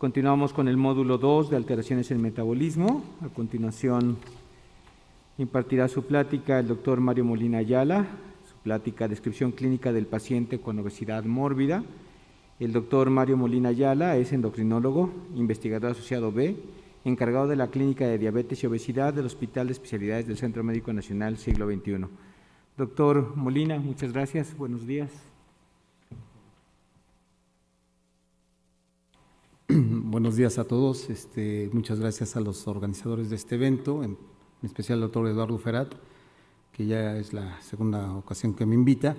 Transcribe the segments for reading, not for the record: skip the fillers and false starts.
Continuamos con el módulo 2 de alteraciones en el metabolismo. A continuación impartirá su plática el doctor Mario Molina Ayala, su plática descripción clínica del paciente con obesidad mórbida. El doctor Mario Molina Ayala es endocrinólogo, investigador asociado B, encargado de la Clínica de Diabetes y Obesidad del Hospital de Especialidades del Centro Médico Nacional Siglo XXI. Doctor Molina, muchas gracias. Buenos días. Buenos días a todos. Muchas gracias a los organizadores de este evento, en especial al doctor Eduardo Ferat, que ya es la segunda ocasión que me invita.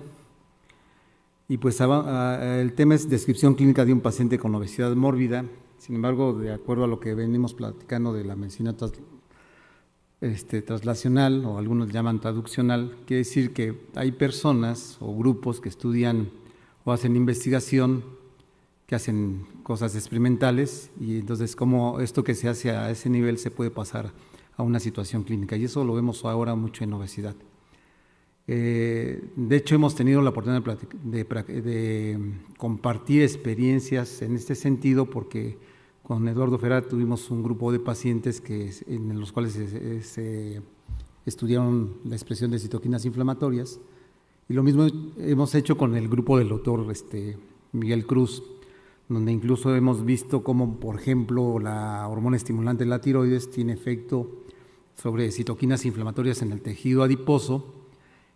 Y pues el tema es descripción clínica de un paciente con obesidad mórbida. Sin embargo, de acuerdo a lo que venimos platicando de la medicina traslacional, o algunos llaman traduccional, quiere decir que hay personas o grupos que estudian o hacen investigación, que hacen cosas experimentales, y entonces cómo esto que se hace a ese nivel se puede pasar a una situación clínica, y eso lo vemos ahora mucho en obesidad. De hecho, hemos tenido la oportunidad de compartir experiencias en este sentido, porque con Eduardo Ferat tuvimos un grupo de pacientes en los cuales se estudiaron la expresión de citoquinas inflamatorias, y lo mismo hemos hecho con el grupo del doctor Miguel Cruz, donde incluso hemos visto cómo, por ejemplo, la hormona estimulante de la tiroides tiene efecto sobre citoquinas inflamatorias en el tejido adiposo,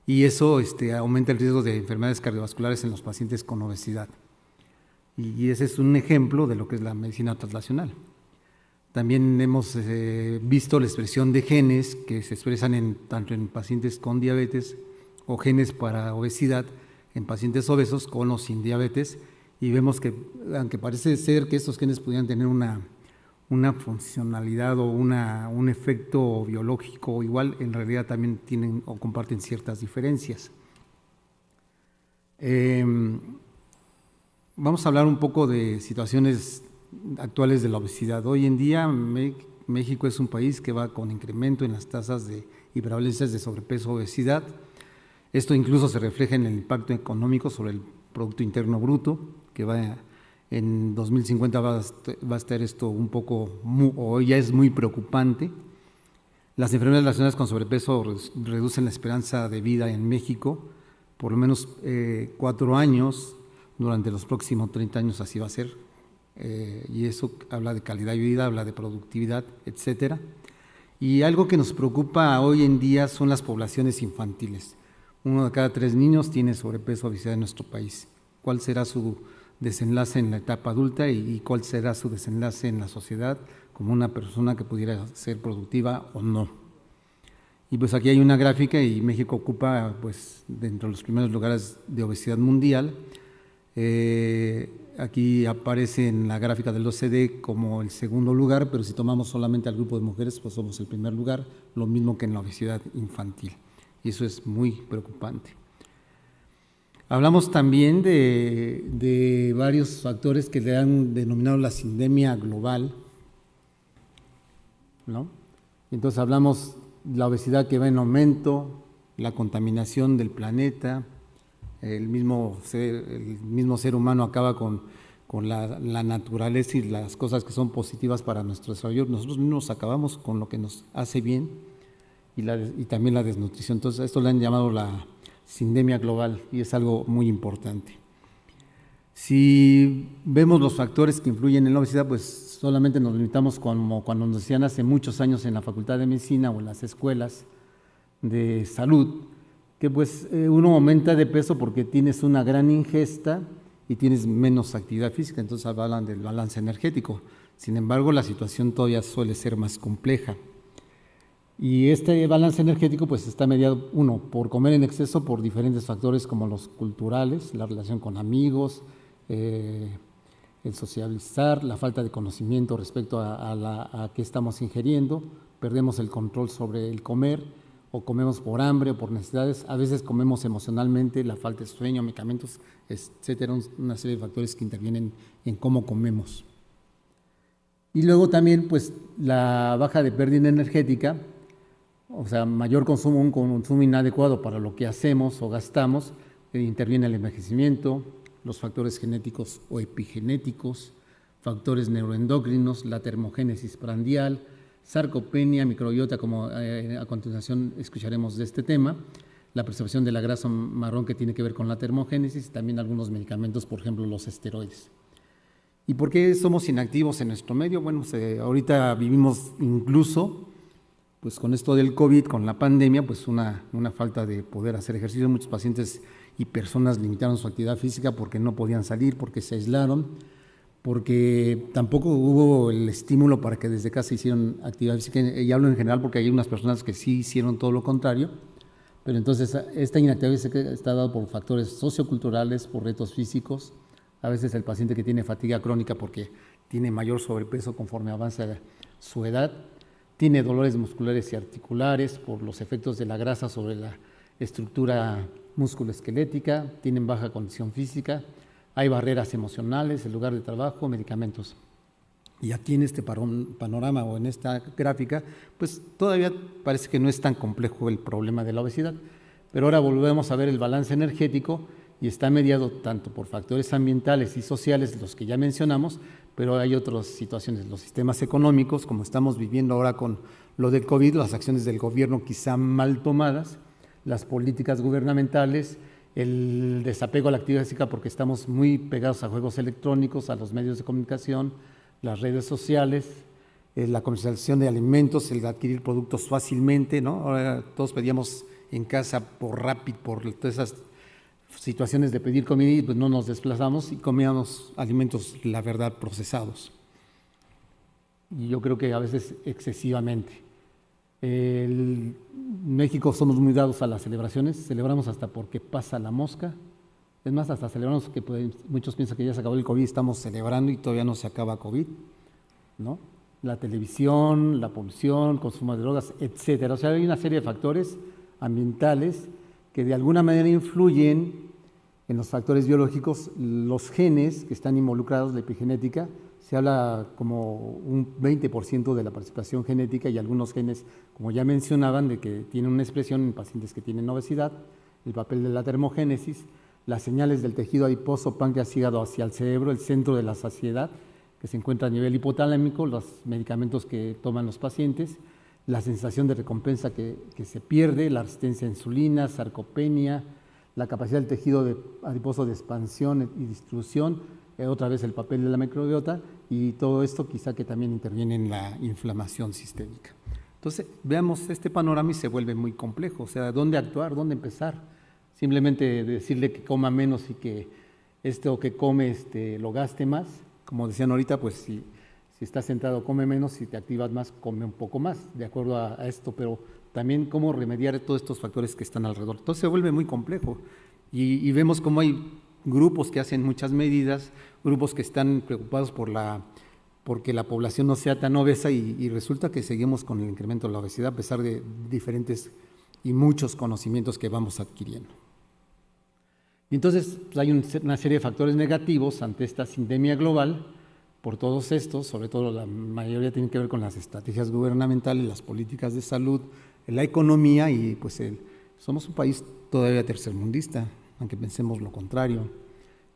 y eso aumenta el riesgo de enfermedades cardiovasculares en los pacientes con obesidad. Y ese es un ejemplo de lo que es la medicina translacional. También hemos visto la expresión de genes que se expresan tanto en pacientes con diabetes o genes para obesidad en pacientes obesos con o sin diabetes, y vemos que, aunque parece ser que estos genes pudieran tener una funcionalidad o un efecto biológico igual, en realidad también tienen o comparten ciertas diferencias. Vamos a hablar un poco de situaciones actuales de la obesidad. Hoy en día México es un país que va con incremento en las tasas y prevalencias de sobrepeso, obesidad. Esto incluso se refleja en el impacto económico sobre el Producto Interno Bruto, que en 2050 va a estar esto un poco, o ya es muy preocupante. Las enfermedades relacionadas con sobrepeso reducen la esperanza de vida en México, por lo menos 4 años, durante los próximos 30 años así va a ser, y eso habla de calidad de vida, habla de productividad, etcétera. Y algo que nos preocupa hoy en día son las poblaciones infantiles. 1 de cada 3 niños tiene sobrepeso o obesidad en nuestro país. ¿Cuál será su desenlace en la etapa adulta y cuál será su desenlace en la sociedad como una persona que pudiera ser productiva o no? Y pues aquí hay una gráfica, y México ocupa pues dentro de los primeros lugares de obesidad mundial. Aquí aparece en la gráfica del OCDE como el segundo lugar, pero si tomamos solamente al grupo de mujeres, pues somos el primer lugar, lo mismo que en la obesidad infantil, y eso es muy preocupante. Hablamos también de varios factores que le han denominado la sindemia global, ¿no? Entonces hablamos de la obesidad que va en aumento, la contaminación del planeta, el mismo ser humano acaba con la naturaleza y las cosas que son positivas para nuestro desarrollo. Nosotros mismos acabamos con lo que nos hace bien, y también la desnutrición. Entonces esto le han llamado la sindemia global, y es algo muy importante. Si vemos los factores que influyen en la obesidad, pues solamente nos limitamos como cuando nos decían hace muchos años en la Facultad de Medicina o en las escuelas de salud, que pues uno aumenta de peso porque tienes una gran ingesta y tienes menos actividad física, entonces hablan del balance energético. Sin embargo, la situación todavía suele ser más compleja. Y este balance energético pues está mediado, por comer en exceso, por diferentes factores como los culturales, la relación con amigos, el socializar, la falta de conocimiento respecto a qué estamos ingiriendo, perdemos el control sobre el comer, o comemos por hambre o por necesidades, a veces comemos emocionalmente, la falta de sueño, medicamentos, etcétera, una serie de factores que intervienen en cómo comemos. Y luego también pues la baja de pérdida energética, o sea, mayor consumo, un consumo inadecuado para lo que hacemos o gastamos, interviene el envejecimiento, los factores genéticos o epigenéticos, factores neuroendocrinos, la termogénesis prandial, sarcopenia, microbiota, como a continuación escucharemos de este tema, la preservación de la grasa marrón que tiene que ver con la termogénesis, también algunos medicamentos, por ejemplo, los esteroides. ¿Y por qué somos inactivos en nuestro medio? Bueno, ahorita vivimos incluso, pues con esto del COVID, con la pandemia, pues una falta de poder hacer ejercicio. Muchos pacientes y personas limitaron su actividad física porque no podían salir, porque se aislaron, porque tampoco hubo el estímulo para que desde casa hicieran actividad física. Y hablo en general porque hay unas personas que sí hicieron todo lo contrario, pero entonces esta inactividad física está dada por factores socioculturales, por retos físicos. A veces el paciente que tiene fatiga crónica porque tiene mayor sobrepeso conforme avanza su edad, tiene dolores musculares y articulares por los efectos de la grasa sobre la estructura musculoesquelética, tienen baja condición física, hay barreras emocionales, el lugar de trabajo, medicamentos. Y aquí en este panorama o en esta gráfica, pues todavía parece que no es tan complejo el problema de la obesidad, pero ahora volvemos a ver el balance energético y está mediado tanto por factores ambientales y sociales, los que ya mencionamos, pero hay otras situaciones, los sistemas económicos, como estamos viviendo ahora con lo del COVID, las acciones del gobierno quizá mal tomadas, las políticas gubernamentales, el desapego a la actividad física porque estamos muy pegados a juegos electrónicos, a los medios de comunicación, las redes sociales, la comercialización de alimentos, el adquirir productos fácilmente, ¿no? Ahora todos pedíamos en casa por Rappi, por todas esas situaciones de pedir comida y pues no nos desplazamos y comíamos alimentos, la verdad, procesados. Y yo creo que a veces excesivamente. En México somos muy dados a las celebraciones, celebramos hasta porque pasa la mosca. Es más, hasta celebramos que muchos piensan que ya se acabó el COVID, estamos celebrando y todavía no se acaba COVID, ¿no? La televisión, la polución, consumo de drogas, etcétera. O sea, hay una serie de factores ambientales que de alguna manera influyen en los factores biológicos. Los genes que están involucrados, la epigenética, se habla como un 20% de la participación genética y algunos genes, como ya mencionaban, de que tienen una expresión en pacientes que tienen obesidad, el papel de la termogénesis, las señales del tejido adiposo, páncreas, hígado hacia el cerebro, el centro de la saciedad, que se encuentra a nivel hipotalámico, los medicamentos que toman los pacientes, la sensación de recompensa que se pierde, la resistencia a insulina, sarcopenia, la capacidad del tejido adiposo de expansión y distribución, otra vez el papel de la microbiota, y todo esto quizá que también interviene en la inflamación sistémica. Entonces, veamos este panorama y se vuelve muy complejo, o sea, ¿dónde actuar, dónde empezar? Simplemente decirle que coma menos y que esto que come lo gaste más, como decían ahorita, pues si estás sentado come menos, si te activas más come un poco más, de acuerdo a esto, pero también cómo remediar todos estos factores que están alrededor. Entonces se vuelve muy complejo y vemos cómo hay grupos que hacen muchas medidas, grupos que están preocupados porque la población no sea tan obesa y resulta que seguimos con el incremento de la obesidad a pesar de diferentes y muchos conocimientos que vamos adquiriendo. Y entonces pues hay una serie de factores negativos ante esta sindemia global. Por todos estos, sobre todo la mayoría tienen que ver con las estrategias gubernamentales, las políticas de salud, la economía y pues somos un país todavía tercermundista, aunque pensemos lo contrario.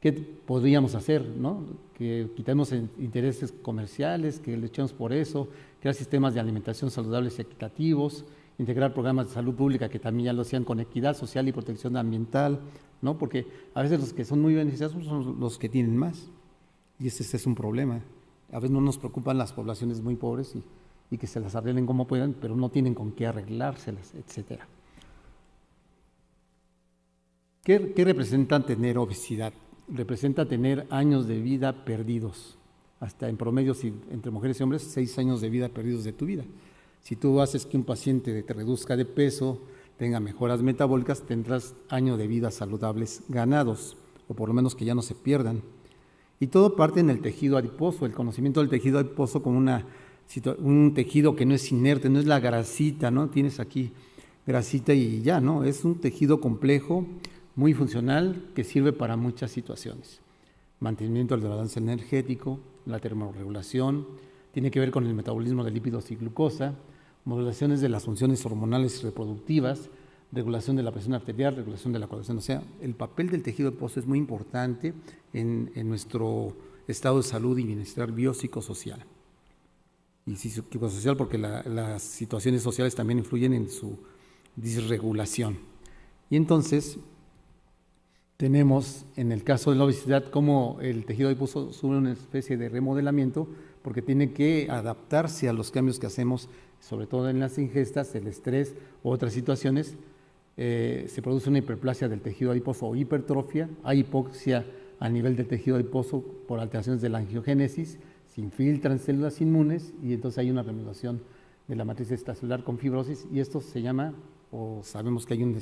¿Qué podríamos hacer, no? Que quitemos intereses comerciales, que le echemos por eso, crear sistemas de alimentación saludables y equitativos, integrar programas de salud pública que también ya lo hacían con equidad social y protección ambiental, ¿no? Porque a veces los que son muy beneficiados son los que tienen más. Y ese es un problema. A veces no nos preocupan las poblaciones muy pobres y que se las arreglen como puedan, pero no tienen con qué arreglárselas, etc. ¿Qué representa tener obesidad? Representa tener años de vida perdidos. Hasta en promedio, entre mujeres y hombres, 6 años de vida perdidos de tu vida. Si tú haces que un paciente te reduzca de peso, tenga mejoras metabólicas, tendrás años de vida saludables ganados, o por lo menos que ya no se pierdan. Y todo parte en el tejido adiposo, el conocimiento del tejido adiposo como un tejido que no es inerte, no es la grasita, ¿no? Tienes aquí grasita y ya, ¿no? Es un tejido complejo, muy funcional, que sirve para muchas situaciones. Mantenimiento del balance energético, la termorregulación, tiene que ver con el metabolismo de lípidos y glucosa, modulaciones de las funciones hormonales y reproductivas, regulación de la presión arterial, regulación de la coagulación. O sea, el papel del tejido adiposo es muy importante en nuestro estado de salud y bienestar biopsicosocial. Y psicosocial porque las situaciones sociales también influyen en su disregulación. Y entonces tenemos en el caso de la obesidad como el tejido adiposo sufre una especie de remodelamiento porque tiene que adaptarse a los cambios que hacemos, sobre todo en las ingestas, el estrés u otras situaciones. Se produce una hiperplasia del tejido adiposo o hipertrofia, hay hipoxia a nivel del tejido adiposo por alteraciones de la angiogénesis, se infiltran células inmunes y entonces hay una remodelación de la matriz extracelular con fibrosis y esto se llama, o sabemos que hay una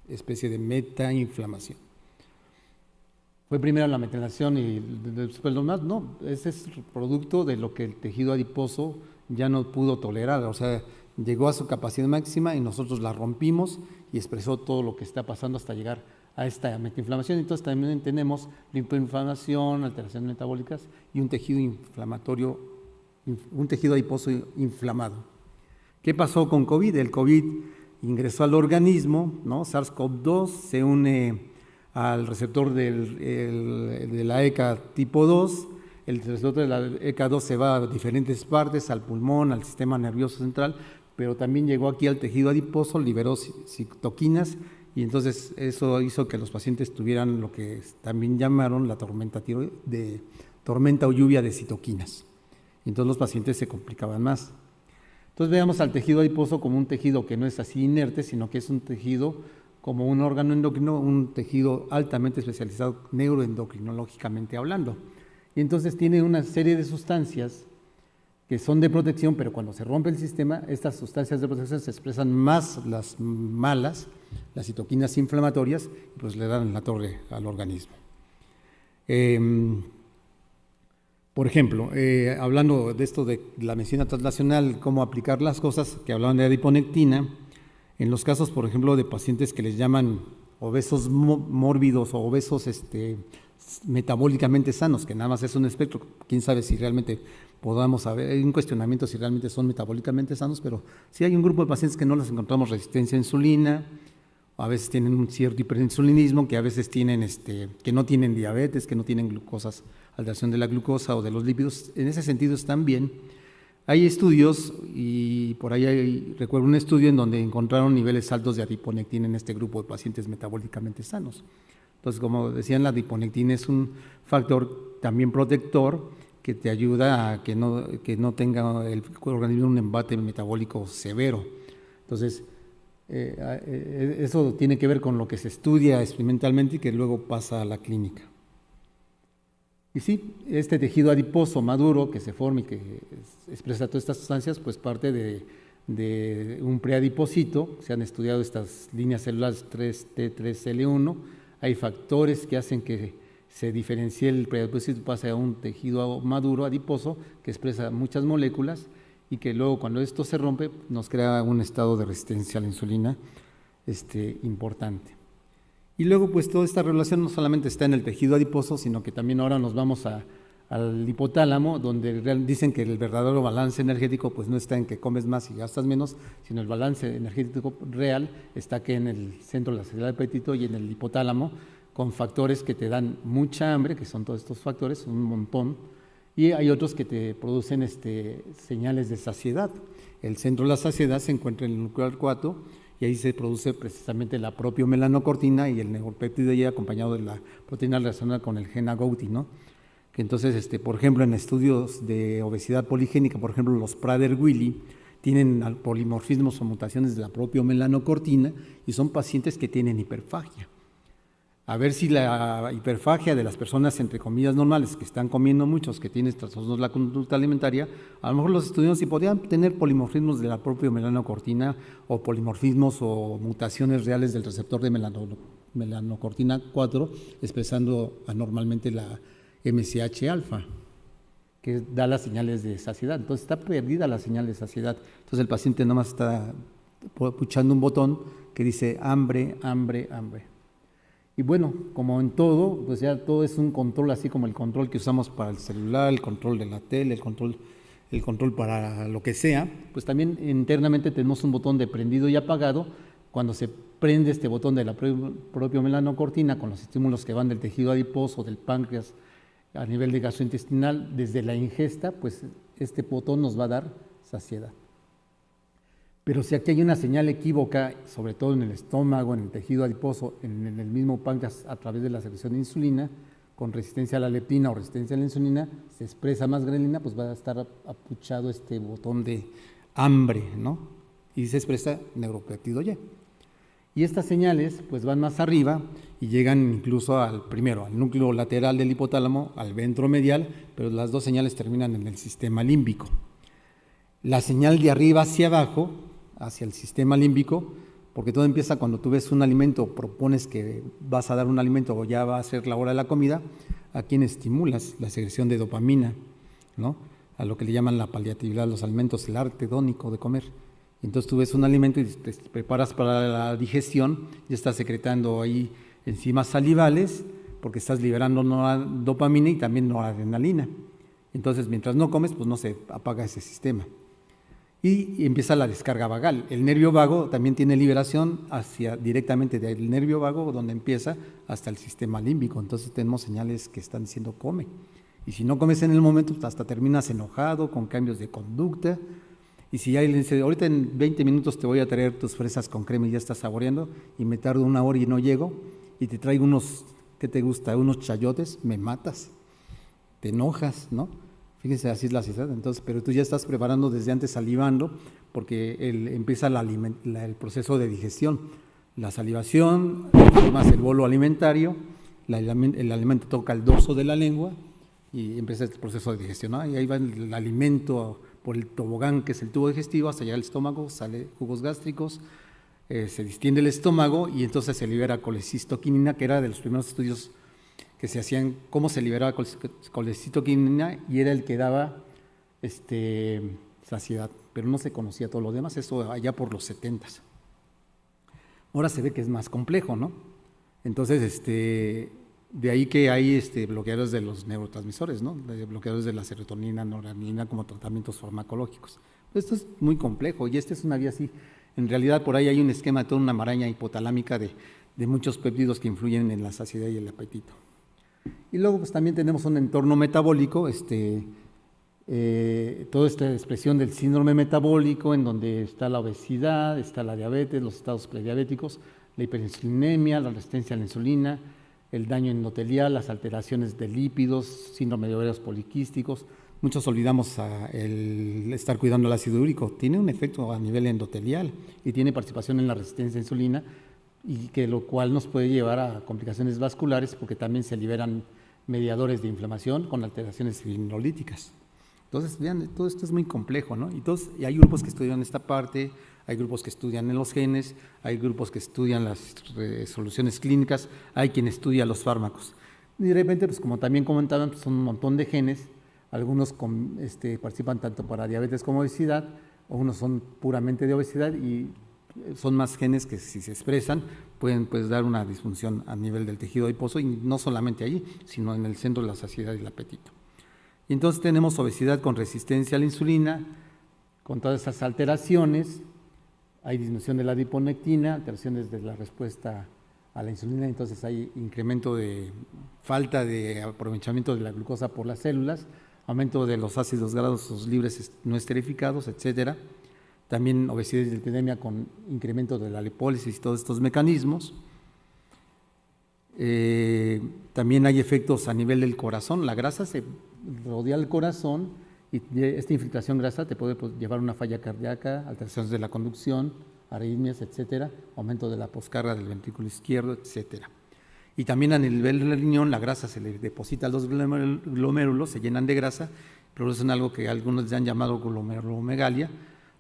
especie de metainflamación. Fue primero la metalación y después lo más, no, ese es producto de lo que el tejido adiposo ya no pudo tolerar, o sea, llegó a su capacidad máxima y nosotros la rompimos y expresó todo lo que está pasando hasta llegar a esta metainflamación. Entonces también tenemos linfoinflamación, alteraciones metabólicas y un tejido inflamatorio, un tejido adiposo inflamado. ¿Qué pasó con COVID? El COVID ingresó al organismo, ¿no? SARS-CoV-2 se une al receptor de la ECA tipo 2, el receptor de la ECA2 se va a diferentes partes, al pulmón, al sistema nervioso central, pero también llegó aquí al tejido adiposo, liberó citoquinas y entonces eso hizo que los pacientes tuvieran lo que también llamaron la tormenta o lluvia de citoquinas. Y entonces los pacientes se complicaban más. Entonces veamos al tejido adiposo como un tejido que no es así inerte, sino que es un tejido como un órgano endocrino, un tejido altamente especializado neuroendocrinológicamente hablando. Y entonces tiene una serie de sustancias que son de protección, pero cuando se rompe el sistema, estas sustancias de protección se expresan más las malas, las citoquinas inflamatorias, y pues le dan la torre al organismo. Por ejemplo, hablando de esto de la medicina translacional, cómo aplicar las cosas, que hablaban de adiponectina, en los casos, por ejemplo, de pacientes que les llaman obesos mórbidos o obesos metabólicamente sanos, que nada más es un espectro, quién sabe si realmente podamos saber, hay un cuestionamiento si realmente son metabólicamente sanos, pero sí hay un grupo de pacientes que no les encontramos resistencia a insulina, a veces tienen un cierto hiperinsulinismo, que a veces tienen, que no tienen diabetes, que no tienen glucosas, alteración de la glucosa o de los lípidos, en ese sentido están bien. Hay estudios, y por ahí recuerdo un estudio en donde encontraron niveles altos de adiponectina en este grupo de pacientes metabólicamente sanos. Entonces, como decían, la adiponectina es un factor también protector que te ayuda a que no tenga el organismo un embate metabólico severo. Entonces, eso tiene que ver con lo que se estudia experimentalmente y que luego pasa a la clínica. Y sí, este tejido adiposo maduro que se forma y que expresa todas estas sustancias, pues parte de un preadipocito. Se han estudiado estas líneas celulares 3T3L1. Hay factores que hacen que se diferencie el preadipocito, pasa a un tejido maduro adiposo que expresa muchas moléculas y que luego cuando esto se rompe nos crea un estado de resistencia a la insulina importante. Y luego pues toda esta relación no solamente está en el tejido adiposo, sino que también ahora nos vamos al hipotálamo, donde dicen que el verdadero balance energético pues no está en que comes más y gastas menos, sino el balance energético real está que en el centro de la saciedad del apetito y en el hipotálamo, con factores que te dan mucha hambre, que son todos estos factores, un montón, y hay otros que te producen señales de saciedad. El centro de la saciedad se encuentra en el núcleo arcuato, y ahí se produce precisamente la propia melanocortina y el neuropéptido Y acompañado de la proteína relacionada con el gen agouti, ¿no? Que entonces, por ejemplo, en estudios de obesidad poligénica, por ejemplo, los Prader-Willi, tienen polimorfismos o mutaciones de la propia melanocortina y son pacientes que tienen hiperfagia. A ver si la hiperfagia de las personas, entre comillas, normales, que están comiendo muchos, que tienen trastornos de la conducta alimentaria, a lo mejor los estudiantes sí podrían tener polimorfismos de la propia melanocortina o polimorfismos o mutaciones reales del receptor de melanocortina 4, expresando anormalmente la MCH-alfa, que da las señales de saciedad. Entonces está perdida la señal de saciedad. Entonces el paciente nada más está puchando un botón que dice hambre, hambre, hambre. Y bueno, como en todo, pues ya todo es un control, así como el control que usamos para el celular, el control de la tele, el control para lo que sea, pues también internamente tenemos un botón de prendido y apagado. Cuando se prende este botón de la propia melanocortina con los estímulos que van del tejido adiposo, del páncreas a nivel de gastrointestinal, desde la ingesta, pues este botón nos va a dar saciedad. Pero si aquí hay una señal equívoca, sobre todo en el estómago, en el tejido adiposo, en el mismo páncreas a través de la secreción de insulina, con resistencia a la leptina o resistencia a la insulina, se expresa más grelina, pues va a estar apuchado este botón de hambre, ¿no? Y se expresa neuropéptido Y. Y estas señales pues van más arriba y llegan incluso al núcleo lateral del hipotálamo, al ventromedial, pero las dos señales terminan en el sistema límbico. La señal de arriba hacia abajo, hacia el sistema límbico, porque todo empieza cuando tú ves un alimento, propones que vas a dar un alimento o ya va a ser la hora de la comida, a quien estimulas la secreción de dopamina, ¿no? A lo que le llaman la paliatividad, los alimentos, el arte hedónico de comer. Entonces tú ves un alimento y te preparas para la digestión, ya estás secretando ahí enzimas salivales, porque estás liberando dopamina y también noradrenalina. Entonces mientras no comes, pues no se apaga ese sistema. Y empieza la descarga vagal. El nervio vago también tiene liberación directamente del nervio vago, donde empieza, hasta el sistema límbico. Entonces tenemos señales que están diciendo come. Y si no comes en el momento, pues hasta terminas enojado, con cambios de conducta. Y si ya le dice, ahorita en 20 minutos te voy a traer tus fresas con crema y ya estás saboreando, y me tardo 1 hora y no llego, y te traigo unos, ¿qué te gusta? Unos chayotes, me matas, te enojas, ¿no? Fíjense, así es la sociedad. Entonces, pero tú ya estás preparando desde antes, salivando, porque empieza el proceso de digestión. La salivación, más el bolo alimentario, el alimento toca el dorso de la lengua y empieza el proceso de digestión, ¿no? Y ahí va el alimento por el tobogán, que es el tubo digestivo, hasta llegar al estómago, sale jugos gástricos, se distiende el estómago y entonces se libera colecistoquinina, que era de los primeros estudios que se hacían, cómo se liberaba colecistoquinina, y era el que daba saciedad, pero no se conocía todo lo demás, eso allá por los 70s. Ahora se ve que es más complejo, ¿no? Entonces, de ahí que hay bloqueadores de los neurotransmisores, ¿no? Bloqueadores de la serotonina, noradrenalina como tratamientos farmacológicos. Esto es muy complejo y esta es una vía así. En realidad por ahí hay un esquema de toda una maraña hipotalámica de muchos péptidos que influyen en la saciedad y el apetito. Y luego pues también tenemos un entorno metabólico, toda esta expresión del síndrome metabólico, en donde está la obesidad, está la diabetes, los estados prediabéticos, la hiperinsulinemia, la resistencia a la insulina, el daño endotelial, las alteraciones de lípidos, síndrome de ovarios poliquísticos. Muchos olvidamos el estar cuidando el ácido úrico. Tiene un efecto a nivel endotelial y tiene participación en la resistencia a la insulina, y que lo cual nos puede llevar a complicaciones vasculares, porque también se liberan mediadores de inflamación con alteraciones fibrinolíticas. Entonces, vean, todo esto es muy complejo, ¿no? Y hay grupos que estudian esta parte, hay grupos que estudian en los genes, hay grupos que estudian las soluciones clínicas, hay quien estudia los fármacos. Y de repente, pues como también comentaban, pues, son un montón de genes, algunos participan tanto para diabetes como obesidad, o unos son puramente de obesidad, y son más genes que si se expresan pueden pues dar una disfunción a nivel del tejido adiposo, y no solamente allí, sino en el centro de la saciedad y el apetito. Y entonces tenemos obesidad con resistencia a la insulina, con todas esas alteraciones, hay disminución de la adiponectina, alteraciones de la respuesta a la insulina, entonces hay incremento de falta de aprovechamiento de la glucosa por las células, aumento de los ácidos grasos libres no esterificados, etcétera. También obesidad y dislipidemia con incremento de la lipólisis y todos estos mecanismos. También hay efectos a nivel del corazón. La grasa se rodea el corazón y esta infiltración grasa te puede llevar a una falla cardíaca, alteraciones de la conducción, arritmias, etcétera, aumento de la poscarga del ventrículo izquierdo, etcétera. Y también a nivel del riñón, la grasa se le deposita a los glomérulos, se llenan de grasa, producen algo que algunos ya han llamado glomerulomegalia.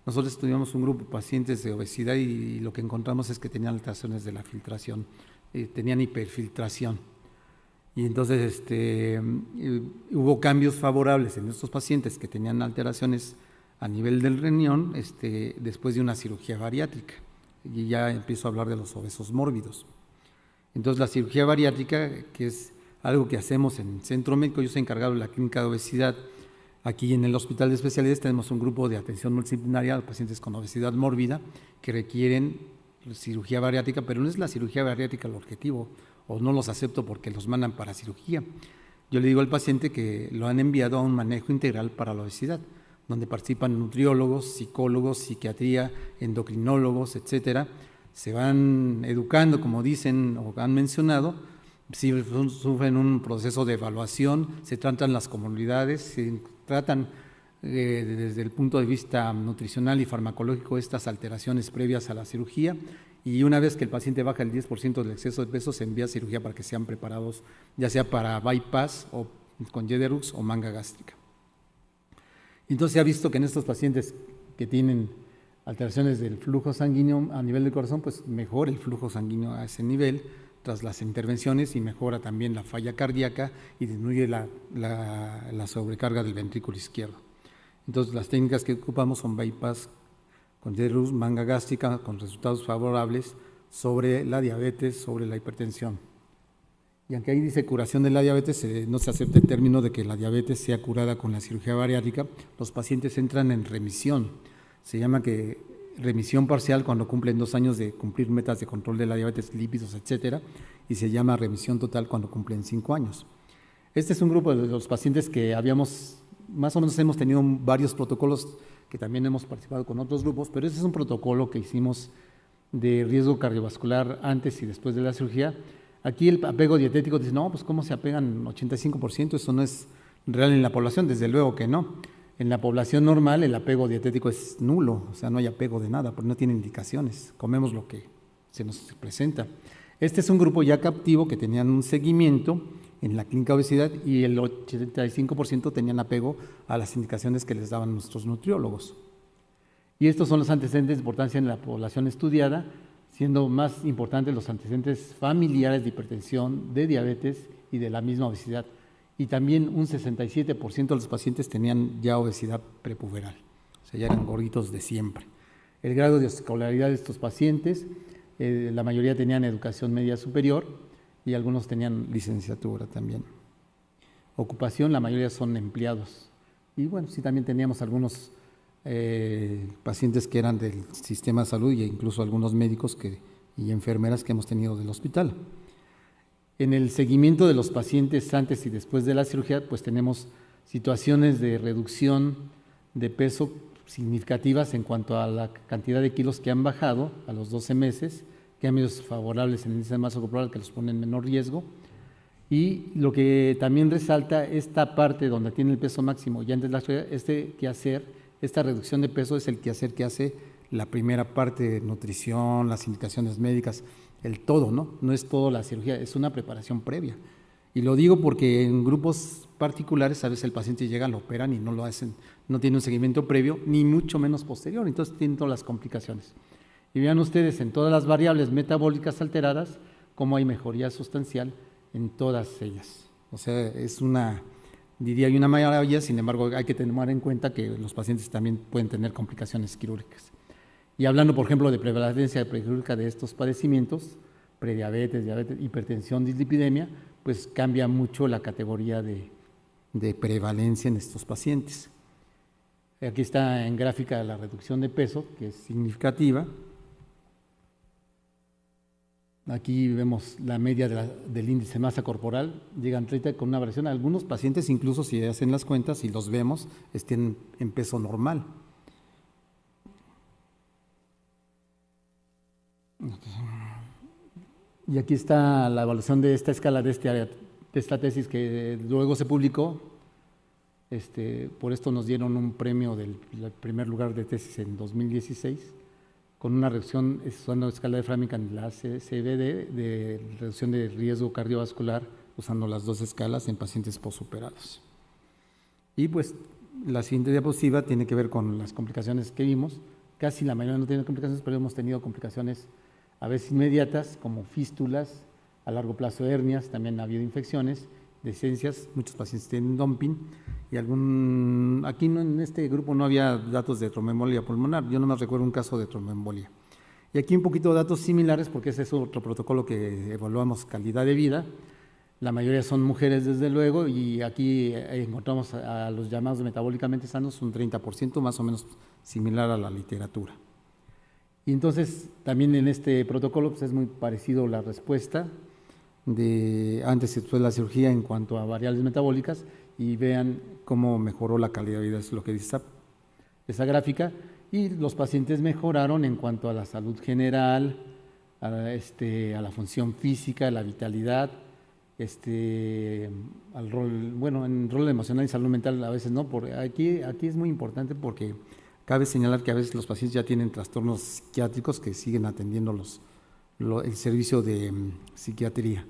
Nosotros estudiamos un grupo de pacientes de obesidad y lo que encontramos es que tenían alteraciones de la filtración, tenían hiperfiltración. Y entonces hubo cambios favorables en estos pacientes que tenían alteraciones a nivel del riñón después de una cirugía bariátrica. Y ya empiezo a hablar de los obesos mórbidos. Entonces la cirugía bariátrica, que es algo que hacemos en el centro médico, yo soy encargado de la clínica de obesidad. Aquí en el Hospital de Especialidades tenemos un grupo de atención multidisciplinaria a pacientes con obesidad mórbida que requieren cirugía bariátrica, pero no es la cirugía bariátrica el objetivo, o no los acepto porque los mandan para cirugía. yo le digo al paciente que lo han enviado a un manejo integral para la obesidad, donde participan nutriólogos, psicólogos, psiquiatría, endocrinólogos, etcétera. Se van educando, como dicen o han mencionado, si sufren un proceso de evaluación, se tratan las comorbilidades, se tratan desde el punto de vista nutricional y farmacológico estas alteraciones previas a la cirugía, y una vez que el paciente baja el 10% del exceso de peso, se envía a cirugía para que sean preparados, ya sea para bypass o con Yederux o manga gástrica. Entonces se ha visto que en estos pacientes que tienen alteraciones del flujo sanguíneo a nivel del corazón, pues mejora el flujo sanguíneo a ese nivel tras las intervenciones, y mejora también la falla cardíaca y disminuye la sobrecarga del ventrículo izquierdo. Entonces las técnicas que ocupamos son bypass con Yederux, manga gástrica, con resultados favorables sobre la diabetes, sobre la hipertensión. Y aunque ahí dice curación de la diabetes, no se acepta el término de que la diabetes sea curada con la cirugía bariátrica. Los pacientes entran en remisión. Se llama que remisión parcial cuando cumplen 2 años de cumplir metas de control de la diabetes, lípidos, etcétera, y se llama remisión total cuando cumplen 5 años. Este es un grupo de los pacientes que más o menos hemos tenido varios protocolos que también hemos participado con otros grupos, pero este es un protocolo que hicimos de riesgo cardiovascular antes y después de la cirugía. Aquí el apego dietético dice, no, pues ¿cómo se apegan 85%? Eso no es real en la población, desde luego que no. En la población normal el apego dietético es nulo, o sea, no hay apego de nada, porque no tiene indicaciones, comemos lo que se nos presenta. Este es un grupo ya captivo que tenían un seguimiento en la clínica de obesidad, y el 85% tenían apego a las indicaciones que les daban nuestros nutriólogos. Y estos son los antecedentes de importancia en la población estudiada, siendo más importantes los antecedentes familiares de hipertensión, de diabetes y de la misma obesidad. Y también un 67% de los pacientes tenían ya obesidad prepuberal, o sea, ya eran gorditos de siempre. El grado de escolaridad de estos pacientes, la mayoría tenían educación media superior y algunos tenían licenciatura también. Ocupación, la mayoría son empleados. Y bueno, sí, también teníamos algunos pacientes que eran del sistema de salud, e incluso algunos médicos y enfermeras que hemos tenido del hospital. En el seguimiento de los pacientes antes y después de la cirugía, pues tenemos situaciones de reducción de peso significativas en cuanto a la cantidad de kilos que han bajado a los 12 meses, cambios favorables en el índice de masa corporal que los ponen en menor riesgo. Y lo que también resalta, esta parte donde tiene el peso máximo y antes de la cirugía, esta reducción de peso es el quehacer que hace la primera parte de nutrición, las indicaciones médicas, el todo, ¿no? No es todo la cirugía, es una preparación previa. Y lo digo porque en grupos particulares a veces el paciente llega, lo operan y no lo hacen, no tiene un seguimiento previo, ni mucho menos posterior, entonces tienen todas las complicaciones. Y vean ustedes en todas las variables metabólicas alteradas, cómo hay mejoría sustancial en todas ellas. O sea, es una maravilla, sin embargo hay que tener en cuenta que los pacientes también pueden tener complicaciones quirúrgicas. Y hablando, por ejemplo, de prevalencia prequirúrgica de estos padecimientos, prediabetes, diabetes, hipertensión, dislipidemia, pues cambia mucho la categoría de prevalencia en estos pacientes. Aquí está en gráfica la reducción de peso, que es significativa. Aquí vemos la media del índice de masa corporal, llegan 30 con una variación. Algunos pacientes, incluso si hacen las cuentas y los vemos, estén en peso normal. Y aquí está la evaluación de esta escala, de esta tesis que luego se publicó. Por esto nos dieron un premio del primer lugar de tesis en 2016. Con una reducción, usando la escala de Framingham, la CBD, de reducción de riesgo cardiovascular, usando las 2 escalas en pacientes posoperados. Y pues la siguiente diapositiva tiene que ver con las complicaciones que vimos. Casi la mayoría no tiene complicaciones, pero hemos tenido complicaciones a veces inmediatas, como fístulas, a largo plazo hernias, también ha habido infecciones, dehiscencias, muchos pacientes tienen dumping, y aquí en este grupo no había datos de tromboembolia pulmonar, yo nomás recuerdo un caso de tromboembolia. Y aquí un poquito de datos similares, porque ese es otro protocolo que evaluamos calidad de vida. La mayoría son mujeres, desde luego, y aquí encontramos a los llamados metabólicamente sanos, un 30%, más o menos similar a la literatura. Y entonces, también en este protocolo pues es muy parecido la respuesta. de antes y después de la cirugía en cuanto a variables metabólicas y vean cómo mejoró la calidad de vida, es lo que dice esa gráfica, y los pacientes mejoraron en cuanto a la salud general, a la función física, a la vitalidad, al rol, bueno, en rol emocional y salud mental a veces no, porque aquí es muy importante porque cabe señalar que a veces los pacientes ya tienen trastornos psiquiátricos que siguen atendiendo el servicio de psiquiatría.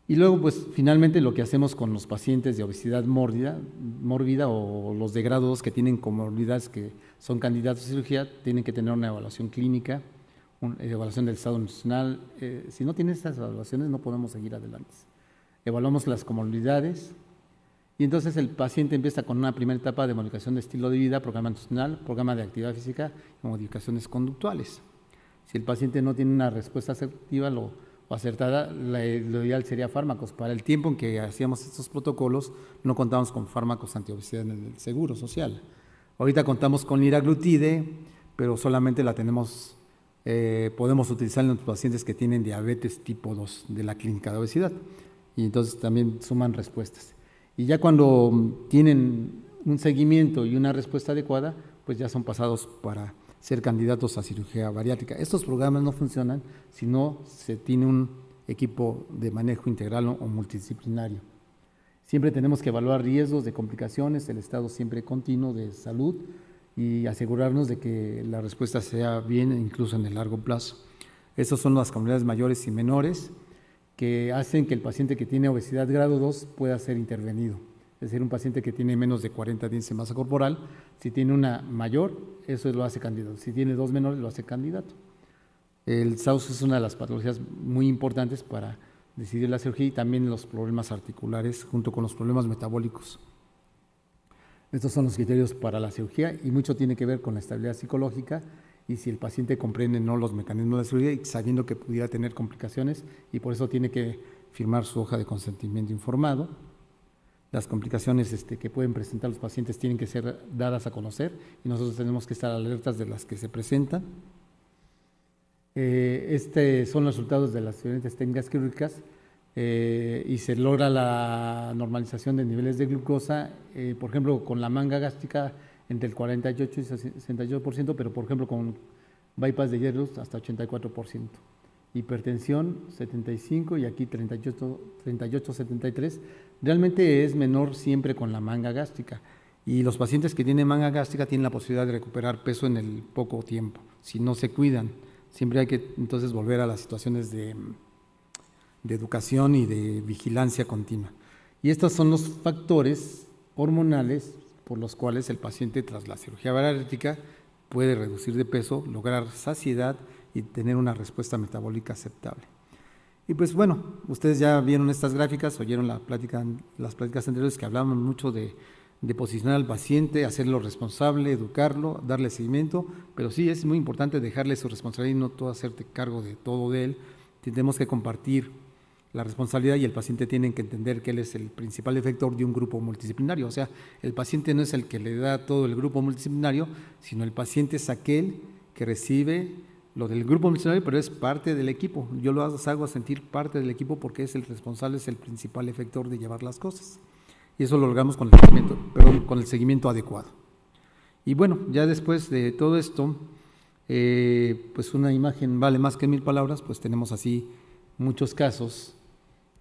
Y luego, pues, finalmente lo que hacemos con los pacientes de obesidad mórbida o los de grado 2 que tienen comorbilidades que son candidatos a cirugía, tienen que tener una evaluación clínica, una evaluación del estado nutricional. Si no tienen estas evaluaciones, no podemos seguir adelante. Evaluamos las comorbilidades y entonces el paciente empieza con una primera etapa de modificación de estilo de vida, programa nutricional, programa de actividad física y modificaciones conductuales. Si el paciente no tiene una respuesta asertiva o acertada, lo ideal sería fármacos. Para el tiempo en que hacíamos estos protocolos, no contábamos con fármacos antiobesidad en el seguro social. Ahorita contamos con liraglutide, pero solamente la tenemos, podemos utilizar en los pacientes que tienen diabetes tipo 2 de la clínica de obesidad. Y entonces también suman respuestas. Y ya cuando tienen un seguimiento y una respuesta adecuada, pues ya son pasados para ser candidatos a cirugía bariátrica. Estos programas no funcionan si no se tiene un equipo de manejo integral o multidisciplinario. Siempre tenemos que evaluar riesgos de complicaciones, el estado siempre continuo de salud y asegurarnos de que la respuesta sea bien, incluso en el largo plazo. Estas son las comunidades mayores y menores que hacen que el paciente que tiene obesidad grado 2 pueda ser intervenido. Es decir, un paciente que tiene menos de 40 de índice de masa corporal, si tiene una mayor, eso lo hace candidato. Si tiene dos menores, lo hace candidato. El SAUS es una de las patologías muy importantes para decidir la cirugía y también los problemas articulares junto con los problemas metabólicos. Estos son los criterios para la cirugía y mucho tiene que ver con la estabilidad psicológica y si el paciente comprende no los mecanismos de la cirugía y sabiendo que pudiera tener complicaciones y por eso tiene que firmar su hoja de consentimiento informado. Las complicaciones que pueden presentar los pacientes tienen que ser dadas a conocer y nosotros tenemos que estar alertas de las que se presentan. Son los resultados de las diferentes técnicas quirúrgicas y se logra la normalización de niveles de glucosa, por ejemplo, con la manga gástrica entre el 48 y 68%, pero por ejemplo con bypass de hierros hasta 84%. Hipertensión 75 y aquí 38-73. Realmente es menor siempre con la manga gástrica y los pacientes que tienen manga gástrica tienen la posibilidad de recuperar peso en el poco tiempo, si no se cuidan. Siempre hay que entonces volver a las situaciones de educación y de vigilancia continua. Y estos son los factores hormonales por los cuales el paciente tras la cirugía bariátrica puede reducir de peso, lograr saciedad y tener una respuesta metabólica aceptable. Y pues bueno, ustedes ya vieron estas gráficas, oyeron las pláticas anteriores que hablaban mucho de posicionar al paciente, hacerlo responsable, educarlo, darle seguimiento, pero sí es muy importante dejarle su responsabilidad y no todo hacerte cargo de todo de él. Tenemos que compartir la responsabilidad y el paciente tiene que entender que él es el principal efector de un grupo multidisciplinario. O sea, el paciente no es el que le da todo el grupo multidisciplinario, sino el paciente es aquel que recibe lo del grupo multidisciplinario, pero es parte del equipo. Yo lo hago sentir parte del equipo porque es el responsable, es el principal efector de llevar las cosas. Y eso lo logramos con el seguimiento adecuado. Y bueno, ya después de todo esto, pues una imagen vale más que 1000 palabras, pues tenemos así muchos casos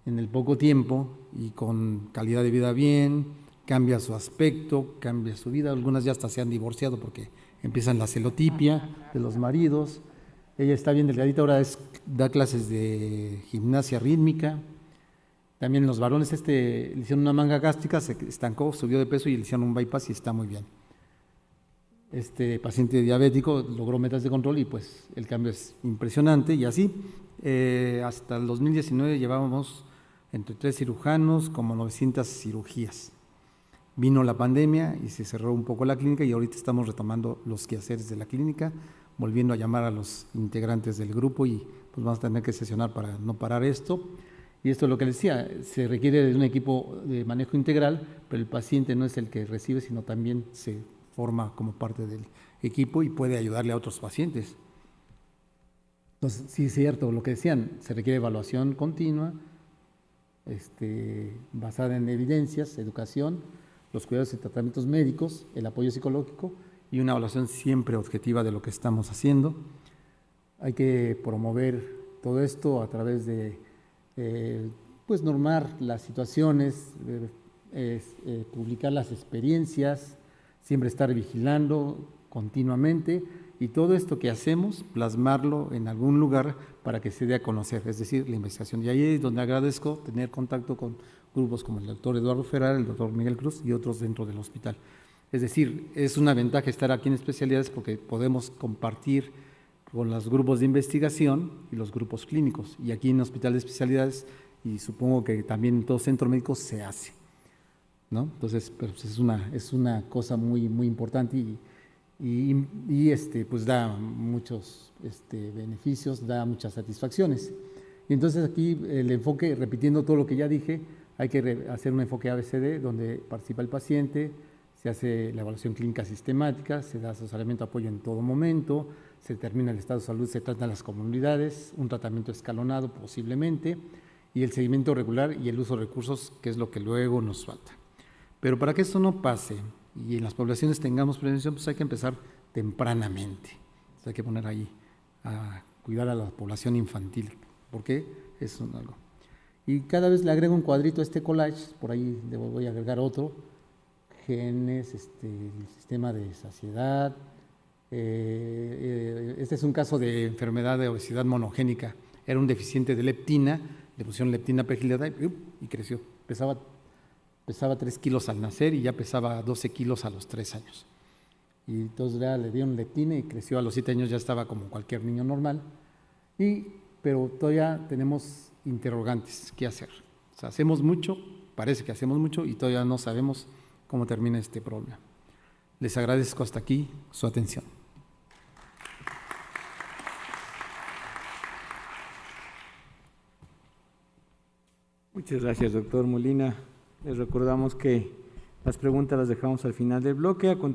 en el poco tiempo y con calidad de vida bien, cambia su aspecto, cambia su vida. Algunas ya hasta se han divorciado porque empiezan la celotipia de los maridos. Ella está bien delgadita, ahora da clases de gimnasia rítmica. También los varones le hicieron una manga gástrica, se estancó, subió de peso y le hicieron un bypass y está muy bien. Este paciente diabético logró metas de control y pues el cambio es impresionante y así. Hasta el 2019 llevábamos entre 3 cirujanos como 900 cirugías. Vino la pandemia y se cerró un poco la clínica y ahorita estamos retomando los quehaceres de la clínica, volviendo a llamar a los integrantes del grupo y pues vamos a tener que sesionar para no parar esto. Y esto es lo que les decía, se requiere de un equipo de manejo integral, pero el paciente no es el que recibe, sino también se forma como parte del equipo y puede ayudarle a otros pacientes. Entonces, sí es cierto lo que decían, se requiere evaluación continua, basada en evidencias, educación, los cuidados y tratamientos médicos, el apoyo psicológico y una evaluación siempre objetiva de lo que estamos haciendo. Hay que promover todo esto a través de pues normar las situaciones, publicar las experiencias, siempre estar vigilando continuamente y todo esto que hacemos, plasmarlo en algún lugar para que se dé a conocer, es decir, la investigación. Y ahí es donde agradezco tener contacto con grupos como el doctor Eduardo Ferrar, el doctor Miguel Cruz y otros dentro del hospital. Es decir, es una ventaja estar aquí en especialidades porque podemos compartir con los grupos de investigación y los grupos clínicos. Y aquí en el Hospital de Especialidades, y supongo que también en todo centro médico se hace, ¿no? Entonces, pues es una cosa muy, muy importante y pues da muchos beneficios, da muchas satisfacciones. Y entonces aquí el enfoque, repitiendo todo lo que ya dije, hay que hacer un enfoque ABCD donde participa el paciente, se hace la evaluación clínica sistemática, se da asesoramiento, apoyo en todo momento, se determina el estado de salud, se tratan las comunidades, un tratamiento escalonado posiblemente, y el seguimiento regular y el uso de recursos, que es lo que luego nos falta. Pero para que esto no pase y en las poblaciones tengamos prevención, pues hay que empezar tempranamente. Entonces hay que poner ahí a cuidar a la población infantil, porque es algo. Y cada vez le agrego un cuadrito a este collage, por ahí le voy a agregar otro, genes, el sistema de saciedad. Este es un caso de enfermedad de obesidad monogénica. Era un deficiente de leptina, le pusieron leptina pegilada y creció. Pesaba 3 kilos al nacer y ya pesaba 12 kilos a los 3 años. Y entonces ya le dieron leptina y creció a los 7 años, ya estaba como cualquier niño normal. Pero todavía tenemos interrogantes, ¿qué hacer? O sea, hacemos mucho, parece que hacemos mucho y todavía no sabemos cómo termina este problema. Les agradezco hasta aquí su atención. Muchas gracias, doctor Molina. Les recordamos que las preguntas las dejamos al final del bloque.